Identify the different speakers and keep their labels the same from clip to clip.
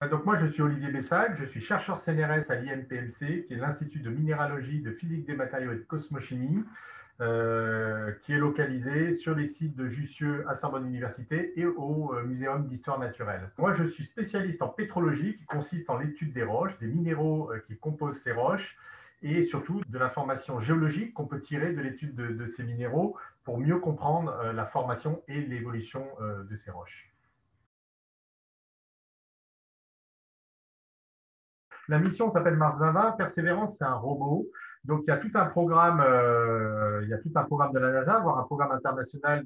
Speaker 1: Donc moi, je suis Olivier Bessac, je suis chercheur CNRS à l'INPMC, qui est l'Institut de minéralogie, de physique des matériaux et de cosmochimie, qui est localisé sur les sites de Jussieu à Sorbonne Université et au Muséum d'histoire naturelle. Moi, je suis spécialiste en pétrologie, qui consiste en l'étude des roches, des minéraux qui composent ces roches, et surtout de l'information géologique qu'on peut tirer de l'étude de ces minéraux pour mieux comprendre la formation et l'évolution de ces roches. La mission s'appelle Mars 2020. Persévérance, c'est un robot. Donc, il y a tout un programme de la NASA, voire un programme international,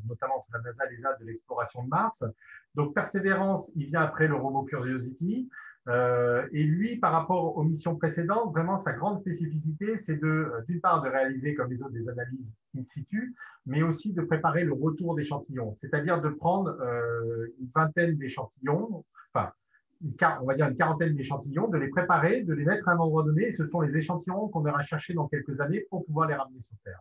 Speaker 1: notamment entre la NASA et l'ESA, de l'exploration de Mars. Donc, Persévérance, il vient après le robot Curiosity. Et lui, par rapport aux missions précédentes, vraiment, sa grande spécificité, c'est d'une part, de réaliser, comme les autres, des analyses in situ, mais aussi de préparer le retour d'échantillons, c'est-à-dire de prendre une vingtaine d'échantillons, enfin, on va dire une quarantaine d'échantillons, de les préparer, de les mettre à un endroit donné, et ce sont les échantillons qu'on ira chercher dans quelques années pour pouvoir les ramener sur Terre.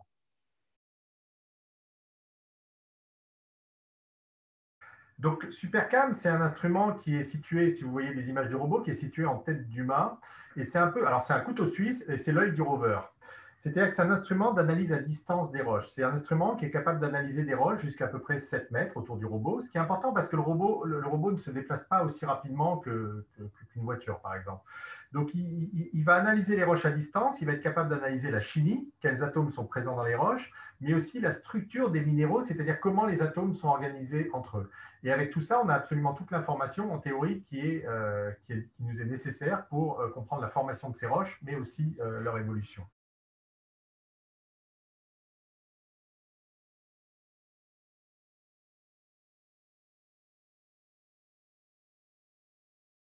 Speaker 1: Donc, Supercam, c'est un instrument qui est situé, si vous voyez des images du robot, qui est situé en tête d'humain. Et c'est un peu, alors c'est un couteau suisse et c'est l'œil du rover. C'est-à-dire que c'est un instrument d'analyse à distance des roches. C'est un instrument qui est capable d'analyser des roches jusqu'à peu près 7 mètres autour du robot, ce qui est important parce que le robot ne se déplace pas aussi rapidement qu'une voiture, par exemple. Donc, il va analyser les roches à distance, il va être capable d'analyser la chimie, quels atomes sont présents dans les roches, mais aussi la structure des minéraux, c'est-à-dire comment les atomes sont organisés entre eux. Et avec tout ça, on a absolument toute l'information en théorie qui nous est nécessaire pour comprendre la formation de ces roches, mais aussi leur évolution.